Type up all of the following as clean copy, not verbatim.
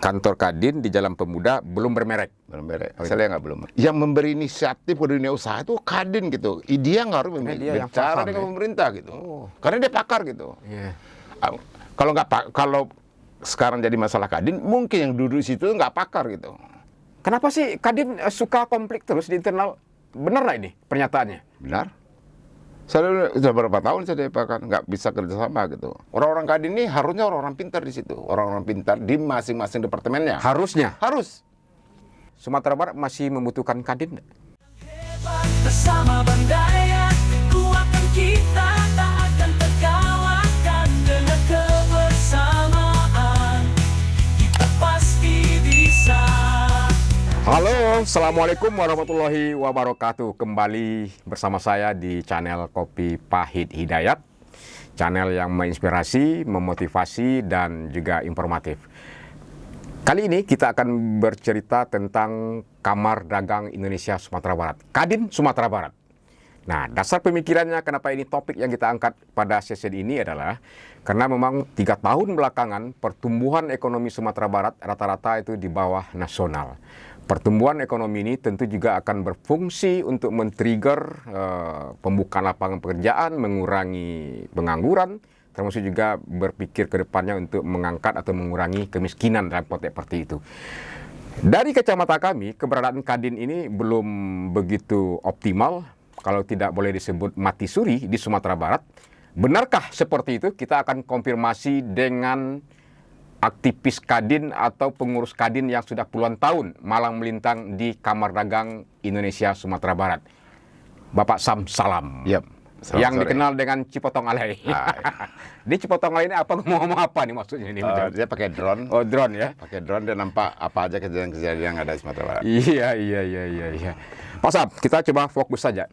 kantor Kadin di Jalan Pemuda belum bermerek. Belum merek. Saya nggak belum. Yang memberi inisiatif ke dunia usaha itu Kadin gitu. Dia nggak harus bicara dengan pemerintah gitu. Karena dia pakar gitu. Kalau sekarang jadi masalah Kadin, mungkin yang duduk di situ nggak pakar gitu. Kenapa sih Kadin suka konflik terus di internal? Benar nggak ini pernyataannya? Benar. Saya sudah berapa tahun saya dipakan nggak bisa kerjasama gitu. Orang-orang Kadin ini harusnya orang-orang pintar di situ, orang-orang pintar di masing-masing departemennya. Harusnya. Harus. Sumatera Barat masih membutuhkan Kadin nggak? Hebat bersama Bandaya, kuatkan kita tak akan terkalahkan dengan kebersamaan. Kita pasti bisa. Halo, Assalamualaikum warahmatullahi wabarakatuh. Kembali bersama saya di channel Kopi Pahit Hidayat. Channel yang menginspirasi, memotivasi, dan juga informatif. Kali ini kita akan bercerita tentang Kamar Dagang Indonesia Sumatera Barat, Kadin Sumatera Barat. Nah, dasar pemikirannya kenapa ini topik yang kita angkat pada sesi ini adalah karena memang 3 tahun belakangan pertumbuhan ekonomi Sumatera Barat rata-rata itu di bawah nasional. Pertumbuhan ekonomi ini tentu juga akan berfungsi untuk men-trigger pembukaan lapangan pekerjaan, mengurangi pengangguran, termasuk juga berpikir ke depannya untuk mengangkat atau mengurangi kemiskinan dalam konteks seperti itu. Dari kacamata kami, keberadaan Kadin ini belum begitu optimal, kalau tidak boleh disebut mati suri di Sumatera Barat. Benarkah seperti itu? Kita akan konfirmasi dengan aktivis Kadin atau pengurus Kadin yang sudah puluhan tahun malang melintang di Kamar Dagang Indonesia Sumatera Barat, Bapak Sam Salam. Yap. Yang dikenal dengan Cipotong Alai. Di Cipotong Alai ini apa, ngomong apa nih maksudnya ini? Dia pakai drone. Oh, drone ya? Pakai drone, dia nampak apa aja kejadian-kejadian yang ada di Sumatera Barat. Iya. Pak Sam, kita coba fokus saja.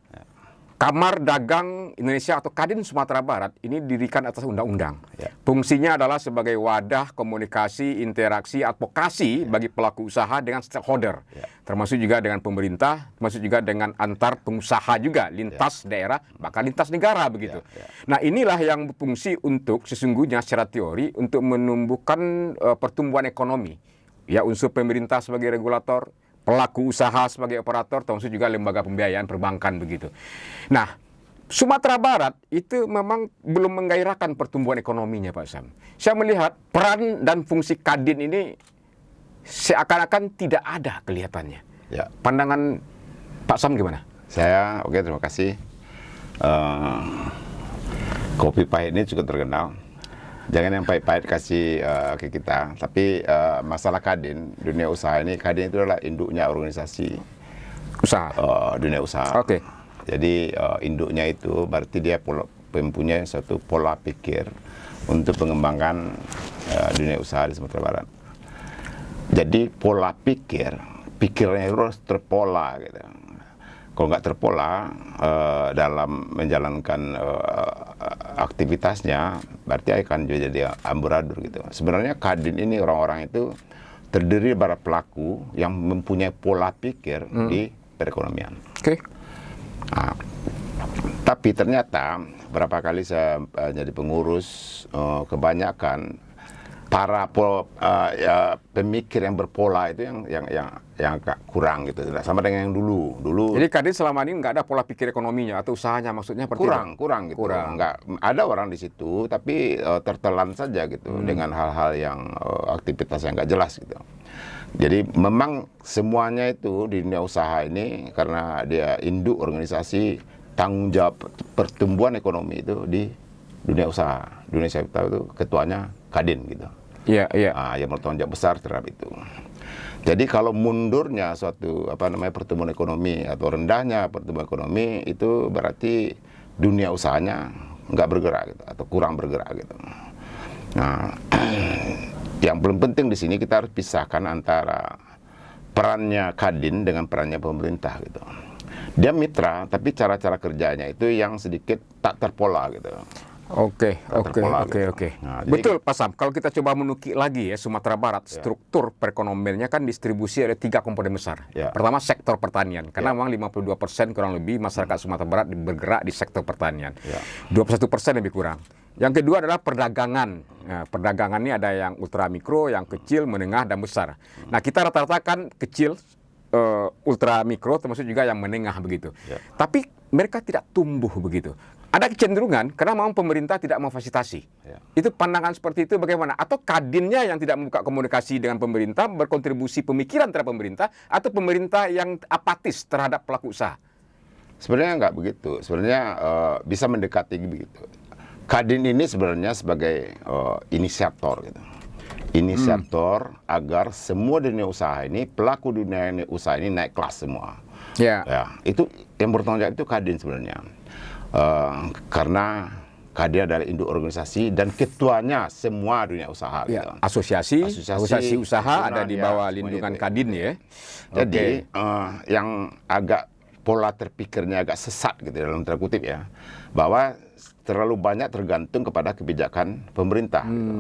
Kamar Dagang Indonesia atau Kadin Sumatera Barat ini didirikan atas undang-undang. Ya. Fungsinya adalah sebagai wadah komunikasi, interaksi, advokasi bagi pelaku usaha dengan stakeholder. Termasuk juga dengan pemerintah, termasuk juga dengan antar pengusaha juga, lintas daerah, bahkan lintas negara begitu. Nah, inilah yang berfungsi untuk sesungguhnya secara teori untuk menumbuhkan pertumbuhan ekonomi. Ya, unsur pemerintah sebagai regulator, pelaku usaha sebagai operator, termasuk juga lembaga pembiayaan perbankan begitu. Nah, Sumatera Barat itu memang belum menggairahkan pertumbuhan ekonominya, Pak Sam. Saya melihat peran dan fungsi Kadin ini seakan-akan tidak ada kelihatannya. Ya. Pandangan Pak Sam gimana? Oke, terima kasih. Kopi pahit ini cukup terkenal. Jangan yang pahit-pahit kasih ke kita. Tapi masalah Kadin, dunia usaha ini, Kadin itu adalah induknya organisasi Usaha. dunia usaha. Oke. Jadi induknya itu berarti dia mempunyai suatu pola pikir untuk pengembangan dunia usaha di Sumatera Barat. Jadi pola pikirnya itu harus terpola gitu. Kalau nggak terpola dalam menjalankan aktivitasnya, berarti akan jadi amburadul gitu. Sebenarnya Kadin ini orang-orang itu terdiri dari para pelaku yang mempunyai pola pikir di perekonomian. Oke. Nah, tapi ternyata berapa kali saya jadi pengurus, kebanyakan para pemikir yang berpola itu yang agak kurang gitu, tidak sama dengan yang dulu. Jadi Kadin selama ini nggak ada pola pikir ekonominya atau usahanya, maksudnya seperti kurang gitu. Nggak ada orang di situ, tapi tertelan saja gitu dengan hal-hal yang aktivitas yang nggak jelas gitu. Jadi memang semuanya itu di dunia usaha ini karena dia induk organisasi, tanggung jawab pertumbuhan ekonomi itu di dunia usaha. Dunia usaha itu ketuanya Kadin gitu. Iya. Yang bertanggung jawab besar terhadap itu. Jadi kalau mundurnya suatu pertumbuhan ekonomi atau rendahnya pertumbuhan ekonomi, itu berarti dunia usahanya nggak bergerak gitu, atau kurang bergerak gitu. Nah, yang paling penting di sini kita harus pisahkan antara perannya Kadin dengan perannya pemerintah gitu. Dia mitra, tapi cara-cara kerjanya itu yang sedikit tak terpola gitu. Oke. Nah, Betul, Pak Sam. Kalau kita coba menukik lagi ya, Sumatera Barat, struktur perekonomiannya kan distribusi ada 3 komponen besar. Pertama, sektor pertanian. Karena memang 52% kurang lebih masyarakat Sumatera Barat bergerak di sektor pertanian. 21% lebih kurang. Yang kedua adalah perdagangan. Nah, perdagangan ini ada yang ultra mikro, yang kecil, menengah, dan besar. Nah, kita rata-rata kan kecil, ultra mikro, termasuk juga yang menengah begitu. Ya. Tapi mereka tidak tumbuh begitu. Ada kecenderungan karena memang pemerintah tidak memfasilitasi. Ya. Itu pandangan seperti itu bagaimana? Atau kadinnya yang tidak membuka komunikasi dengan pemerintah, berkontribusi pemikiran terhadap pemerintah, atau pemerintah yang apatis terhadap pelaku usaha? Sebenarnya nggak begitu. Sebenarnya bisa mendekati begitu. Kadin ini sebenarnya sebagai inisiator gitu. Inisiator agar semua dunia usaha ini, pelaku dunia usaha ini naik kelas semua. Ya. Ya, itu yang bertanggung jawab itu Kadin sebenarnya. Karena Kadin adalah induk organisasi dan ketuanya semua dunia usaha. Ya, Gitu. asosiasi usaha ada di bawah lindungan itu. Kadin ya. Jadi yang agak pola terpikirnya agak sesat gitu dalam tanda kutip ya, bahwa terlalu banyak tergantung kepada kebijakan pemerintah. Gitu.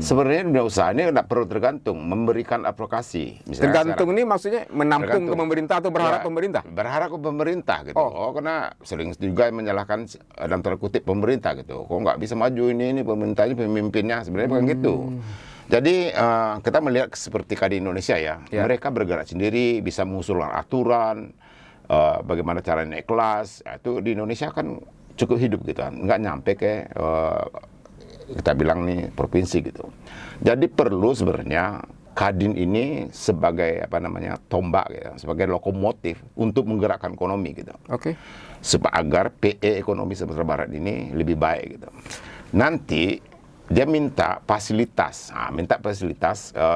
Sebenarnya dunia usaha ini tidak perlu tergantung, memberikan advokasi. Misalnya Tergantung ini maksudnya menampung ke Tergantung. pemerintah atau berharap Ya, pemerintah? Berharap ke pemerintah gitu. Karena sering juga menyalahkan dalam tanda kutip pemerintah gitu. Kok nggak bisa maju ini pemerintahnya pemimpinnya, sebenarnya bukan gitu. Jadi kita melihat seperti Kadin Indonesia ya, mereka bergerak sendiri, bisa mengusulkan aturan, bagaimana cara naik kelas. Itu di Indonesia kan cukup hidup gitu kan, nggak nyampe ke kita bilang nih provinsi gitu. Jadi perlu sebenarnya Kadin ini sebagai tombak gitu, sebagai lokomotif untuk menggerakkan ekonomi gitu. Oke. Agar PE ekonomi Sumatera Barat ini lebih baik gitu. Nanti dia minta fasilitas,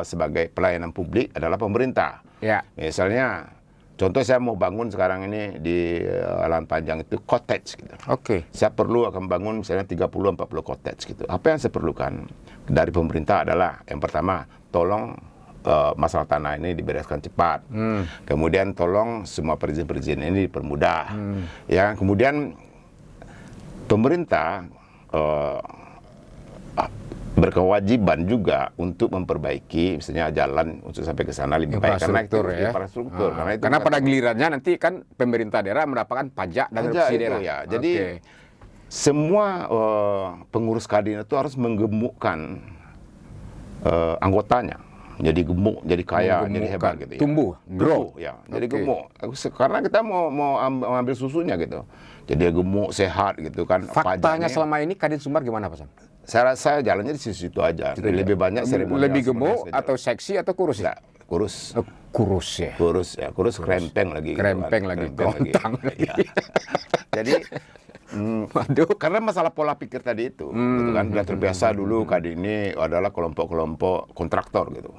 sebagai pelayanan publik adalah pemerintah. Ya. Misalnya contoh saya mau bangun sekarang ini di Lahan Panjang itu cottage gitu. Oke. Saya perlu akan bangun misalnya 30-40 cottage gitu. Apa yang saya perlukan dari pemerintah adalah yang pertama, tolong masalah tanah ini dibereskan cepat. Kemudian tolong semua perizinan ini dipermudah. Ya, kemudian pemerintah berkewajiban juga untuk memperbaiki misalnya jalan untuk sampai ke sana lebih baik karena itu infrastruktur. Karena pada gilirannya nanti kan pemerintah daerah mendapatkan pajak dan subsidi daerah. Ya. Jadi semua pengurus Kadin itu harus menggemukkan anggotanya. Jadi gemuk, jadi kaya, jadi hebat gitu ya. Tumbuh, grow. Ya, jadi gemuk. Karena kita mau ambil susunya gitu. Jadi dia gemuk, sehat gitu kan. Faktanya selama ini Kadin Sumbar gimana Pak Sam? Saya rasa jalannya di situ aja. Lebih banyak seremonial. Lebih gemuk atau seksi atau kurus ya? Kurus. Kurus ya. Kurus krempeng lagi. Krempeng lagi, gontang lagi. Jadi karena masalah pola pikir tadi itu, gitu kan, sudah terbiasa dulu Kadin ini adalah kelompok-kelompok kontraktor gitu.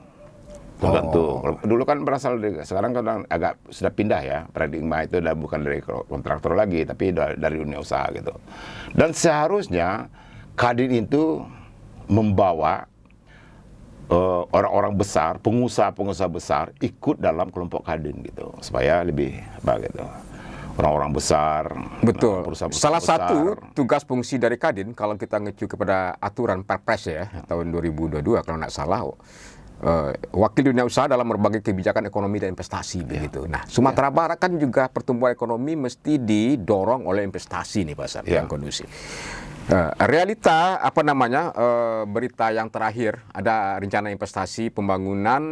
Tergantung. Dulu kan berasal dari, sekarang kan agak sudah pindah ya, paradigma itu udah bukan dari kontraktor lagi, tapi dari dunia usaha gitu. Dan seharusnya Kadin itu membawa orang-orang besar, pengusaha-pengusaha besar ikut dalam kelompok Kadin gitu, supaya lebih baik gitu. Orang-orang besar. Betul. Salah besar. satu tugas fungsi dari Kadin, kalau kita ngecu kepada aturan Perpres ya, tahun 2022 kalau nggak salah, wakil dunia usaha dalam berbagai kebijakan ekonomi dan investasi begitu. Nah, Sumatera Barat kan juga pertumbuhan ekonomi mesti didorong oleh investasi nih Pak Sam, yang kondusif. Realita berita yang terakhir ada rencana investasi pembangunan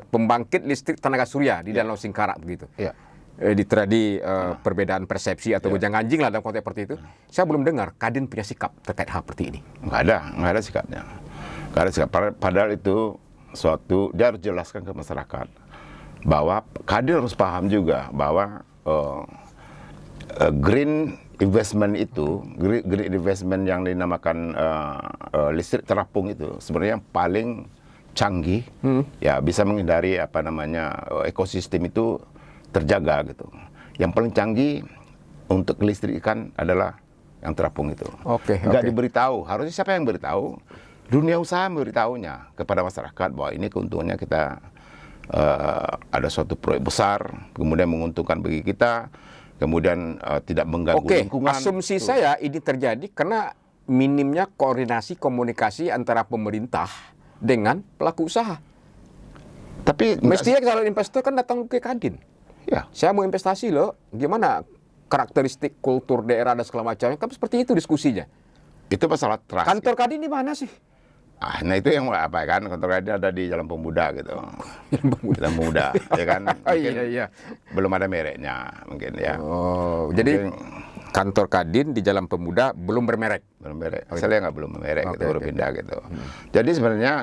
pembangkit listrik tenaga surya di Danau Singkarak begitu. Terjadi perbedaan persepsi atau gonjang-ganjing lah dalam konteks seperti itu. Saya belum dengar Kadin punya sikap terkait hal seperti ini. Nggak ada sikapnya. Nggak ada sikap. Padahal itu suatu, dia harus jelaskan ke masyarakat bahwa Kadin harus paham juga bahwa green investment itu, green investment yang dinamakan listrik terapung itu sebenarnya yang paling canggih, ya bisa menghindari ekosistem itu terjaga gitu. Yang paling canggih untuk kelistrikan adalah yang terapung itu. Nggak diberitahu. Harusnya siapa yang beritahu? Dunia usaha memberitahunya kepada masyarakat bahwa ini keuntungannya kita ada suatu proyek besar, kemudian menguntungkan bagi kita, kemudian tidak mengganggu lingkungan. Asumsi saya ini terjadi karena minimnya koordinasi komunikasi antara pemerintah dengan pelaku usaha. Tapi mestinya kalau investor kan datang ke Kadin. Ya. Saya mau investasi loh, gimana karakteristik kultur daerah dan segala macamnya, kan seperti itu diskusinya. Itu masalah trust. Kantor Kadin di mana sih? Nah itu yang apa kan, kantor Kadin ada di Jalan Pemuda gitu. Jalan Pemuda, ya kan? Oh Mungkin iya. belum ada mereknya, mungkin ya. Oh, jadi kantor Kadin di Jalan Pemuda belum bermerek. Belum merek. Saya nggak belum merek Oke, gitu, baru oke. pindah gitu. Jadi sebenarnya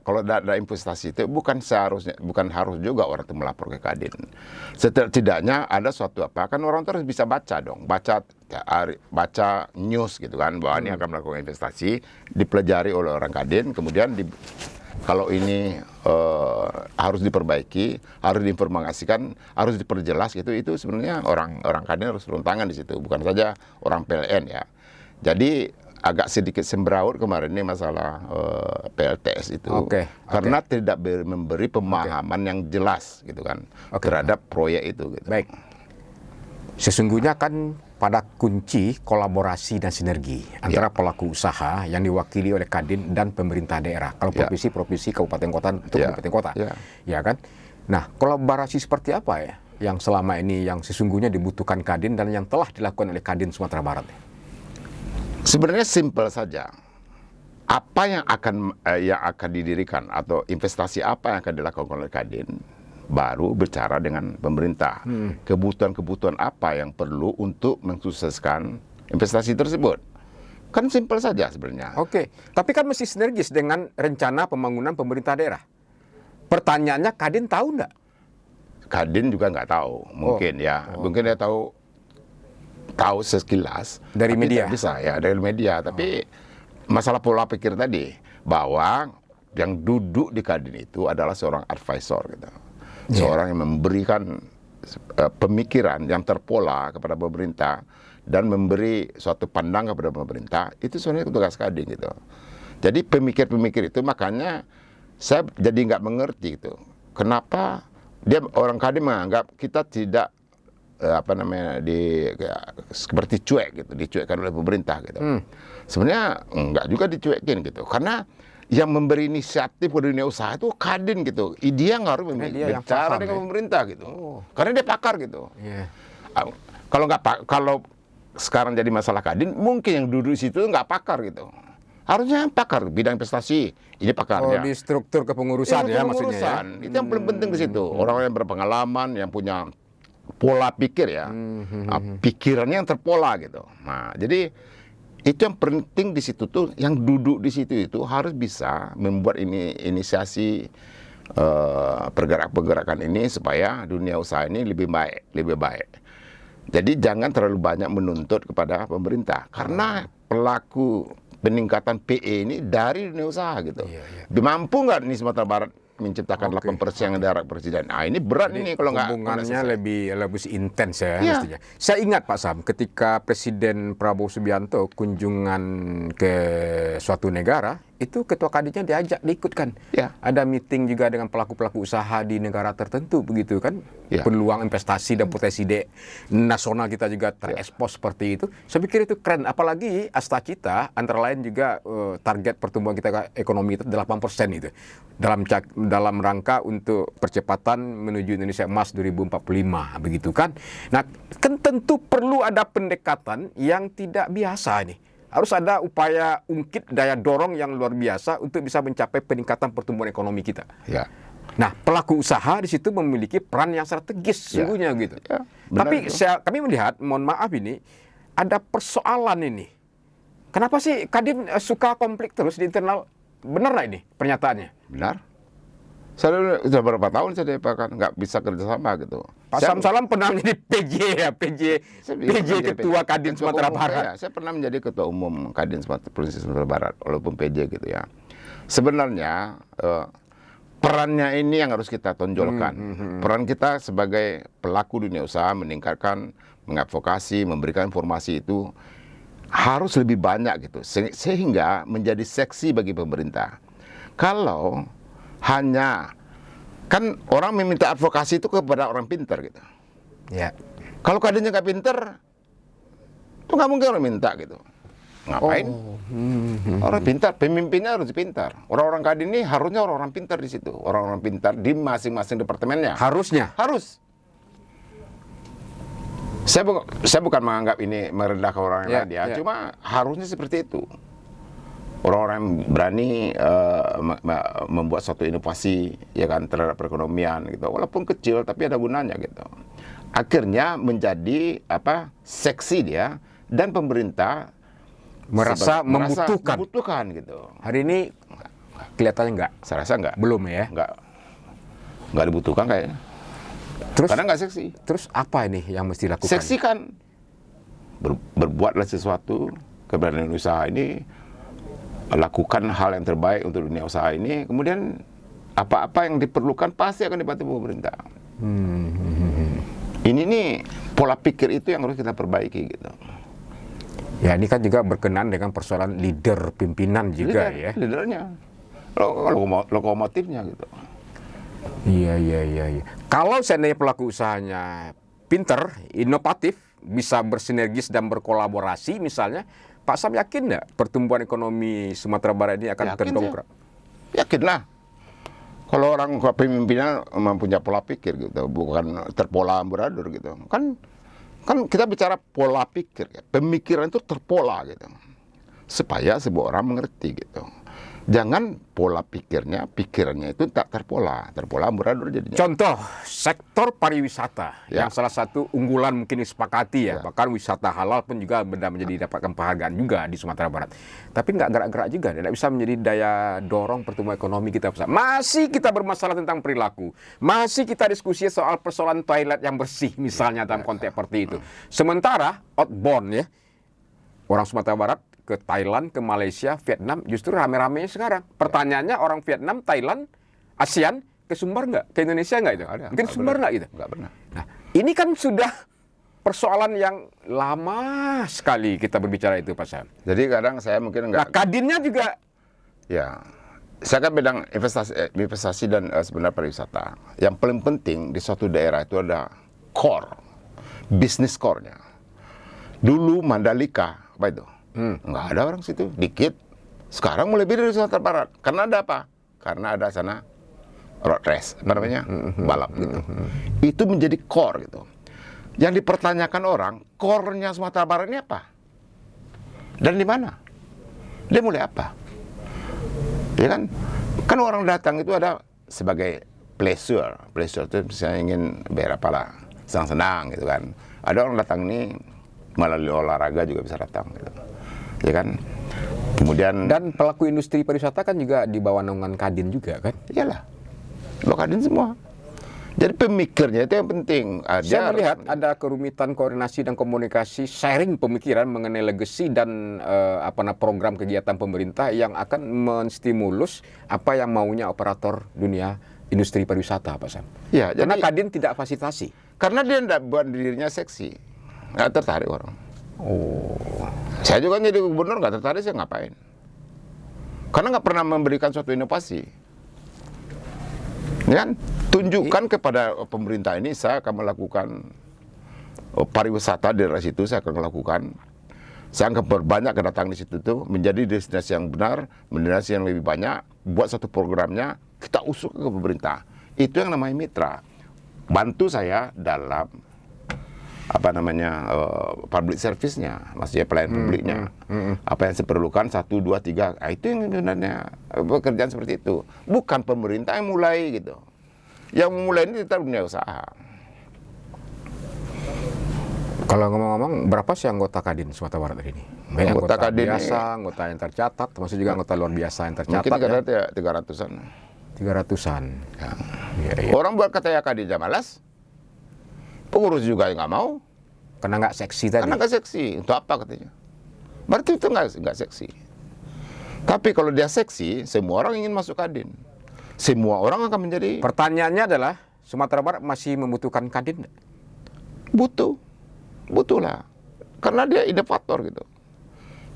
kalau ada investasi itu bukan harus juga orang itu melapor ke Kadin. Setidaknya ada suatu apa kan orang terus bisa baca dong, baca news gitu kan bahwa ini akan melakukan investasi, dipelajari oleh orang Kadin, kemudian kalau ini harus diperbaiki, harus diinformasikan, harus diperjelas gitu, itu sebenarnya orang Kadin harus turun tangan di situ, bukan saja orang PLN ya. Jadi agak sedikit sembraut kemarin ini masalah PLTS itu, karena tidak memberi pemahaman yang jelas gitu kan terhadap proyek itu. Gitu. Baik. Sesungguhnya kan pada kunci kolaborasi dan sinergi antara pelaku usaha yang diwakili oleh Kadin dan pemerintah daerah. Kalau provinsi, kabupaten kota untuk kabupaten kota, ya kan. Nah, kolaborasi seperti apa ya yang selama ini yang sesungguhnya dibutuhkan Kadin dan yang telah dilakukan oleh Kadin Sumatera Barat? Sebenarnya simpel saja. Apa yang akan didirikan atau investasi apa yang akan dilakukan oleh Kadin, baru bicara dengan pemerintah. Kebutuhan-kebutuhan apa yang perlu untuk mensukseskan investasi tersebut. Kan simpel saja sebenarnya. Oke, tapi kan mesti sinergis dengan rencana pembangunan pemerintah daerah. Pertanyaannya, Kadin tahu nggak? Kadin juga nggak tahu, mungkin mungkin dia tahu sekilas dari media. Bisa ya dari media, tapi masalah pola pikir tadi bahwa yang duduk di Kadin itu adalah seorang advisor gitu. Seorang yang memberikan pemikiran yang terpola kepada pemerintah dan memberi suatu pandangan kepada pemerintah, itu sebenarnya tugas Kadin gitu. Jadi pemikir-pemikir itu, makanya saya jadi nggak mengerti gitu. Kenapa orang Kadin menganggap kita tidak seperti cuek gitu, dicuekkan oleh pemerintah gitu. Sebenarnya enggak juga dicuekin gitu, karena yang memberi inisiatif ke dunia usaha itu Kadin gitu. Dia nggak harus bicara dengan pemerintah gitu, karena dia pakar gitu. Kalau sekarang jadi masalah Kadin, mungkin yang duduk di situ nggak pakar gitu. Harusnya pakar bidang investasi, ini pakarnya. Di struktur kepengurusan maksudnya. Itu yang paling penting di situ. Orang yang berpengalaman, yang punya pola pikir pikirannya yang terpola gitu. Nah, jadi itu yang penting di situ tuh, yang duduk di situ itu harus bisa membuat inisiasi pergerakan ini supaya dunia usaha ini lebih baik. Jadi jangan terlalu banyak menuntut kepada pemerintah, karena pelaku peningkatan PE ini dari dunia usaha gitu. Mampu nggak nih Sumatera Barat menciptakan 8% yang daerah presiden? Nah, ini berat. Jadi, ini kalau nggak hubungannya lebih intens ya mestinya. Saya ingat Pak Sam, ketika Presiden Prabowo Subianto kunjungan ke suatu negara, itu ketua Kadinnya diikutkan. Ada meeting juga dengan pelaku-pelaku usaha di negara tertentu begitu kan. Peluang investasi dan potensi nasional kita juga terekspos seperti itu. Saya pikir itu keren, apalagi asta kita antara lain juga target pertumbuhan kita ekonomi itu 8% itu. Dalam rangka untuk percepatan menuju Indonesia Emas 2045 begitu kan. Nah, kan tentu perlu ada pendekatan yang tidak biasa nih. Harus ada upaya ungkit daya dorong yang luar biasa untuk bisa mencapai peningkatan pertumbuhan ekonomi kita. Nah, pelaku usaha di situ memiliki peran yang strategis sesungguhnya gitu. Tapi kami melihat, mohon maaf ini, ada persoalan ini. Kenapa sih Kadin suka konflik terus di internal? Benar nggak ini pernyataannya? Benar. Saya sudah berapa tahun saya nggak bisa kerjasama gitu. Pak Samsalam pernah menjadi PJ Ketua Kadin Sumatera Barat. Saya pernah menjadi Ketua Umum Kadin Provinsi Sumatera Barat, walaupun PJ gitu ya. Sebenarnya perannya ini yang harus kita tonjolkan. Peran kita sebagai pelaku dunia usaha meningkatkan, mengadvokasi, memberikan informasi itu harus lebih banyak gitu, sehingga menjadi seksi bagi pemerintah. Kalau hanya kan orang meminta advokasi itu kepada orang pintar gitu. Kalau Kadinnya nggak pintar, itu nggak mungkin orang minta gitu. Ngapain? Orang pintar, pemimpinnya harus pintar. Orang-orang Kadin ini harusnya orang-orang pintar di situ, orang-orang pintar di masing-masing departemennya. Harus. Saya bukan menganggap ini merendahkan orang lain ya, cuma harusnya seperti itu. orang-orang yang berani membuat suatu inovasi ya kan terhadap perekonomian gitu, walaupun kecil tapi ada gunanya gitu. Akhirnya menjadi seksi dia, dan pemerintah merasa membutuhkan gitu. Hari ini kelihatannya enggak. Saya rasa enggak. Belum ya? Enggak dibutuhkan kayaknya. Terus Karena enggak seksi. Terus apa ini yang mesti dilakukan? Seksi kan berbuatlah sesuatu, keberanian usaha ini, lakukan hal yang terbaik untuk dunia usaha ini, kemudian apa-apa yang diperlukan pasti akan dibantu pemerintah. Ini nih pola pikir itu yang harus kita perbaiki gitu. Ya, ini kan juga berkenaan dengan persoalan leader pimpinan juga ya. Leadernya, lokomotifnya gitu. Iya. Kalau seandainya pelaku usahanya pinter, inovatif, bisa bersinergis dan berkolaborasi misalnya, Pak Sam yakin nggak pertumbuhan ekonomi Sumatera Barat ini akan terdongkrak? Yakinlah. Kalau orang pemimpinnya mempunyai pola pikir gitu, bukan terpola amburadul gitu. Kan kita bicara pola pikir ya. Pemikiran itu terpola gitu. Supaya sebuah orang mengerti gitu. Jangan pola pikirannya itu tak terpola amburadul jadinya. Contoh, sektor pariwisata Ya. yang salah satu unggulan mungkin disepakati ya. Bahkan wisata halal pun juga menjadi dapatkan penghargaan juga di Sumatera Barat. Tapi nggak gerak-gerak juga, tidak bisa menjadi daya dorong pertumbuhan ekonomi kita. Masih kita bermasalah tentang perilaku. Masih kita diskusi soal persoalan toilet yang bersih misalnya dalam konteks seperti itu. Sementara outbound ya, orang Sumatera Barat ke Thailand, ke Malaysia, Vietnam justru rame-ramenya sekarang. Pertanyaannya orang Vietnam, Thailand, ASEAN ke sumber nggak? Ke Indonesia nggak itu? Mungkin sumber nggak gitu? Nggak pernah. Nah, ini kan sudah persoalan yang lama sekali kita berbicara itu, Pak Sam. Jadi kadang saya mungkin Nah, nggak. Kadinnya juga Ya, saya kan bidang investasi dan sebenarnya pariwisata. Yang paling penting di suatu daerah itu ada core, bisnis core-nya. Dulu Mandalika, apa itu? Nggak ada orang situ, dikit. Sekarang mulai beda di Sumatera Barat. Karena ada apa? Karena ada sana road race, apa namanya? Balap gitu. Itu menjadi core gitu. Yang dipertanyakan orang, core-nya Sumatera Barat ini apa? Dan di mana? Dia mulai apa? Ya kan? Kan orang datang itu ada sebagai pleasure. Pleasure itu misalnya ingin berapalah, senang-senang gitu kan. Ada orang datang ini melalui olahraga juga bisa datang gitu. Ya kan? Kemudian dan pelaku industri pariwisata kan juga di bawah naungan Kadin juga kan? iyalah. Lo Kadin semua. Jadi pemikirnya itu yang penting. Saya melihat ada kerumitan koordinasi dan komunikasi, sharing pemikiran mengenai legacy dan program kegiatan pemerintah yang akan menstimulus apa yang maunya operator dunia industri pariwisata, Pak Sam. Ya, Karena jadi, Kadin tidak fasilitasi. karena dia tidak buat dirinya seksi. Nggak tertarik orang. Oh. Saya juga jadi gubernur nggak tertarik, saya ngapain? Karena nggak pernah memberikan suatu inovasi. Ya kan? Tunjukkan kepada pemerintah ini, saya akan melakukan pariwisata di daerah situ, saya akan melakukan. Saya akan berbanyak kedatangan di situ tuh, menjadi destinasi yang benar, destinasi yang lebih banyak, buat satu programnya, kita usul ke pemerintah. Itu yang namanya mitra. Bantu saya dalam public service-nya, maksudnya pelayanan publiknya. Apa yang saya perlukan, 1, 2, 3. Nah, itu yang sebenarnya pekerjaan seperti itu. Bukan pemerintah yang mulai gitu. Yang mulai ini tetap dunia usaha. Kalau ngomong-ngomong, berapa sih anggota Kadin Sumatera Barat hari ini? Baik Anggota anggota Kadin biasa, anggota yang tercatat, termasuk juga anggota luar biasa yang tercatat. Mungkin Ya. 300-an. 300-an. Ya. Iya. Orang buat kata ya Kadin malas. Pengurus juga yang nggak mau. Karena nggak seksi tadi. Karena nggak seksi. Untuk apa katanya? Berarti itu nggak seksi. Tapi kalau dia seksi, semua orang ingin masuk Kadin. Semua orang akan menjadi Pertanyaannya adalah, Sumatera Barat masih membutuhkan Kadin nggak? butuh lah. Karena dia inovator gitu.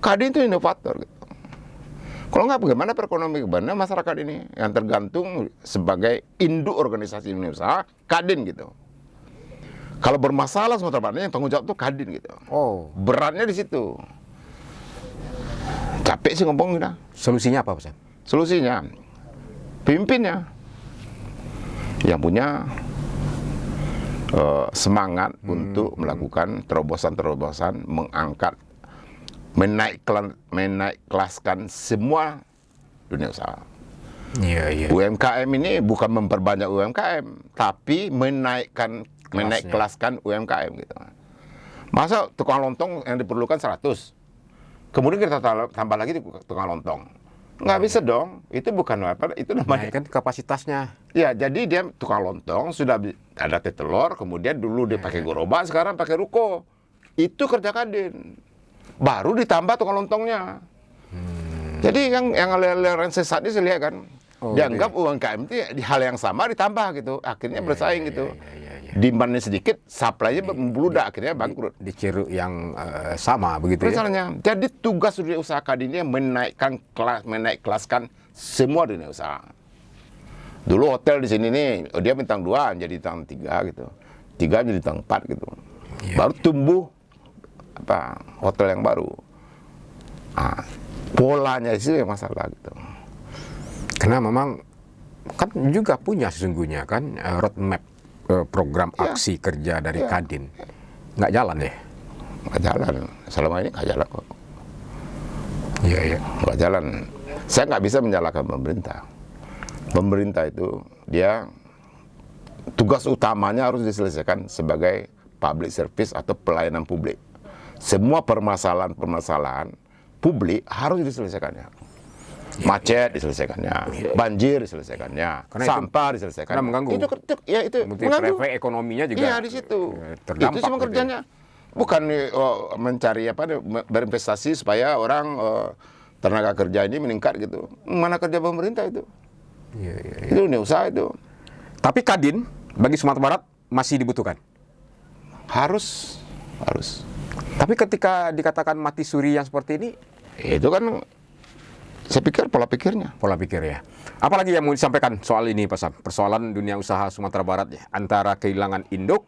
Kadin itu inovator gitu. Kalau nggak, bagaimana perekonomian, bagaimana masyarakat ini yang tergantung sebagai induk organisasi dunia usaha, Kadin gitu. Kalau bermasalah Sumatera Barat, yang tanggung jawab tuh Kadin gitu. Oh. Beratnya di situ. Capek sih ngomong kita. Solusinya apa, Pak Sam? Solusinya, pimpinnya yang punya semangat untuk melakukan terobosan-terobosan, mengangkat menaik kelaskan semua dunia usaha. Iya, iya. UMKM ini bukan memperbanyak UMKM, tapi menaik kelaskan UMKM gitu. Masa tukang lontong yang diperlukan 100, kemudian kita tambah lagi tukang lontong. Nggak bisa dong, itu bukan apa, itu namanya. Naikkan kapasitasnya. Ya, jadi dia tukang lontong, sudah ada telur, kemudian dulu dia pakai gerobak, sekarang pakai ruko. Itu kerja Kadin. Baru ditambah tukang lontongnya. Jadi yang aliran sesat ini saya lihat kan, dianggap UMKM itu di hal yang sama ditambah gitu, akhirnya bersaing gitu. Demand-nya sedikit, supply-nya membludak, akhirnya bangkrut. Di ceruk yang sama begitu ya. Misalnya, jadi tugas dunia usaha Kadin ini menaik kelaskan semua dunia usaha. Dulu hotel di sini nih, dia bintang 2 jadi bintang 3 gitu, 3 jadi bintang 4 gitu. Baru tumbuh hotel yang baru. Nah, polanya itu yang masalah gitu. Karena memang kan juga punya sesungguhnya kan roadmap program aksi kerja dari Kadin. Nggak jalan deh. Nggak jalan. Selama ini nggak jalan kok. Iya, iya. Nggak jalan. Saya nggak bisa menyalahkan pemerintah. Pemerintah itu dia tugas utamanya harus diselesaikan sebagai public service atau pelayanan publik. Semua permasalahan publik harus diselesaikannya. Macet diselesaikannya, banjir diselesaikannya, sampah diselesaikan. Karena mengganggu. Itu mengganggu. Efek ekonominya juga. Iya di situ. Terdampak. Itu semua kerjanya. Bukan mencari berinvestasi supaya orang tenaga kerja ini meningkat gitu. Mana kerja pemerintah itu? Iya, iya, iya. Itu dunia usaha itu. Tapi Kadin bagi Sumatera Barat masih dibutuhkan. Harus. Tapi ketika dikatakan mati suri yang seperti ini, Itu kan saya pikir pola pikirnya. pola pikir ya. Apalagi yang mau disampaikan soal ini Pak Sam? Persoalan dunia usaha Sumatera Barat ya. Antara kehilangan induk,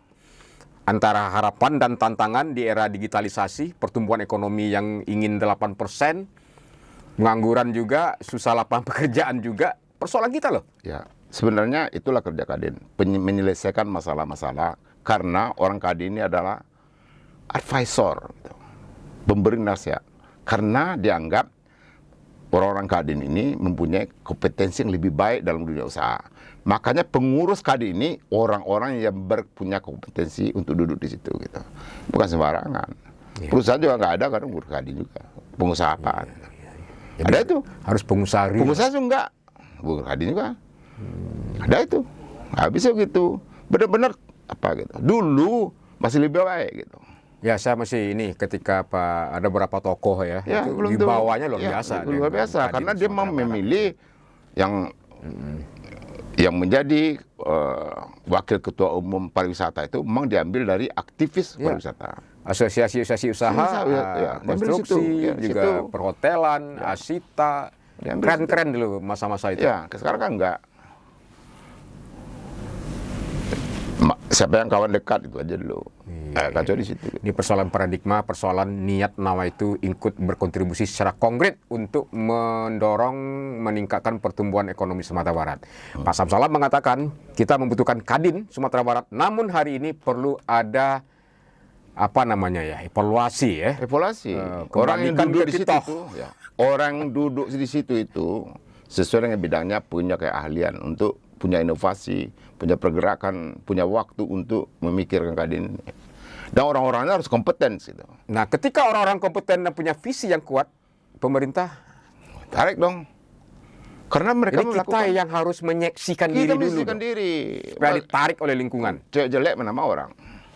antara harapan dan tantangan di era digitalisasi, pertumbuhan ekonomi yang ingin 8%, pengangguran juga, susah lapangan pekerjaan juga. Persoalan kita loh. Ya, sebenarnya itulah kerja Kadin, menyelesaikan masalah-masalah karena orang Kadin ini adalah advisor, gitu. Pemberi nasihat. Karena dianggap orang-orang Kadin ini mempunyai kompetensi yang lebih baik dalam dunia usaha. Makanya pengurus Kadin ini orang-orang yang punya kompetensi untuk duduk di situ gitu. Bukan sembarangan. Perusahaan juga nggak ada kan pengurus Kadin juga. Pengusaha apaan? Jadi Ada itu. harus pengusaha real. Pengusaha juga enggak. Pengurus Kadin juga. Ada itu. Nggak bisa gitu. Benar-benar gitu. Dulu masih lebih baik gitu. Ya saya masih ini ketika ada beberapa tokoh ya, itu belum di bawahnya luar ya, biasa. luar biasa Kadin karena dia Sumatera mau Barat. memilih yang menjadi wakil ketua umum pariwisata itu memang diambil dari aktivis pariwisata. Asosiasi usaha, diambil di situ, konstruksi, di juga situ. perhotelan, Asita, Diambil keren-keren dulu masa-masa itu. Ya, sekarang kan enggak. Siapa yang kawan dekat itu aja dulu. Kacau di situ. Ini persoalan paradigma, persoalan niat Nawa itu ikut berkontribusi secara konkret untuk mendorong meningkatkan pertumbuhan ekonomi Sumatera Barat. Pak Sam Salam mengatakan kita membutuhkan Kadin Sumatera Barat, namun hari ini perlu ada evaluasi ya. Evaluasi. Orang yang kembalikan duduk ke di situ kita. itu, orang yang duduk di situ itu sesuai dengan bidangnya punya keahlian untuk punya inovasi, punya pergerakan, punya waktu untuk memikirkan Kadin. Dan orang-orangnya harus kompeten gitu. Nah, ketika orang-orang kompeten dan punya visi yang kuat, pemerintah Tarik dong. Karena mereka jadi kita yang harus menyeksikan diri kita dulu. menyesuaikan diri. Supaya ditarik oleh lingkungan. Cewek jelek mana mau orang.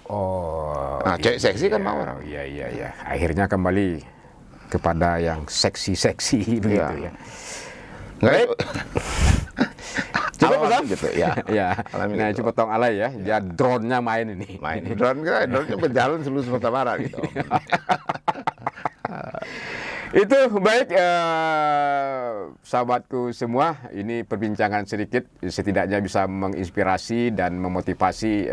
Oh. Nah, cewek seksi kan mau orang. Iya. Akhirnya kembali kepada yang seksi-seksi begitu ya. Baik. Coba Pak Sam. gitu ya. Ya. Alami Nah, gitu. coba tong alay ya. Ya drone-nya main ini. Main drone-nya berjalan seluruh Sumatera Barat gitu. Itu baik sahabatku semua, ini perbincangan sedikit setidaknya bisa menginspirasi dan memotivasi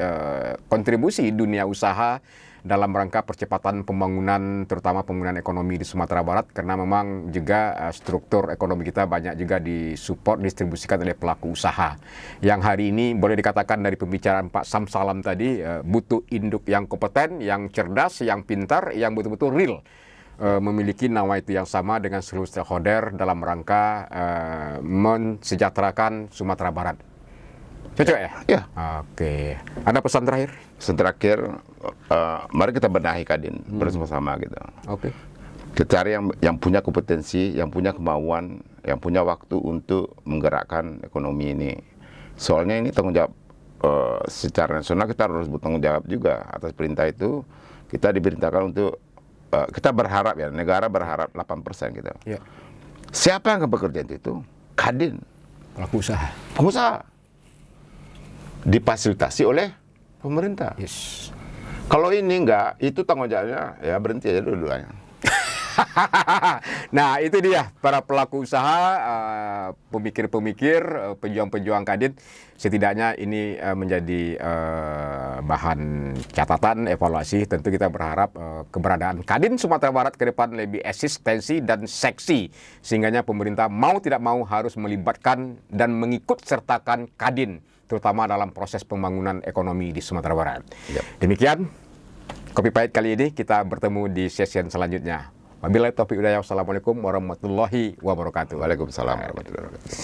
kontribusi dunia usaha dalam rangka percepatan pembangunan, terutama pembangunan ekonomi di Sumatera Barat, karena memang juga struktur ekonomi kita banyak juga disupport, distribusikan oleh pelaku usaha. Yang hari ini boleh dikatakan dari pembicaraan Pak Sam Salam tadi, butuh induk yang kompeten, yang cerdas, yang pintar, yang betul-betul real memiliki nawaitu yang sama dengan seluruh stakeholder dalam rangka mensejahterakan Sumatera Barat. Cocok ya? Ya. Oke. Ada pesan terakhir? Terakhir, mari kita benahi Kadin bersama-sama gitu. Oke. Kita cari yang punya kompetensi, yang punya kemauan, yang punya waktu untuk menggerakkan ekonomi ini. Soalnya ini tanggung jawab secara nasional, kita harus bertanggung jawab juga atas perintah itu. Kita diperintahkan untuk kita berharap ya, negara berharap 8% gitu. Ya. Siapa yang akan bekerja itu? Kadin, Pelaku usaha. pengusaha. Difasilitasi oleh pemerintah. Yes. Kalau ini enggak, itu tanggung jawabnya ya berhenti aja dulu-dulunya. Nah, itu dia para pelaku usaha, pemikir-pemikir, pejuang-pejuang Kadin. Setidaknya ini menjadi bahan catatan, evaluasi. Tentu kita berharap keberadaan Kadin Sumatera Barat ke depan lebih eksistensi dan seksi. Sehingganya pemerintah mau tidak mau harus melibatkan dan mengikut sertakan Kadin, terutama dalam proses pembangunan ekonomi di Sumatera Barat. Yep. Demikian Kopi Pahit kali ini, kita bertemu di sesi selanjutnya. Wabillahi taufiq wal hidayah. Wassalamualaikum warahmatullahi wabarakatuh. Waalaikumsalam warahmatullahi wabarakatuh.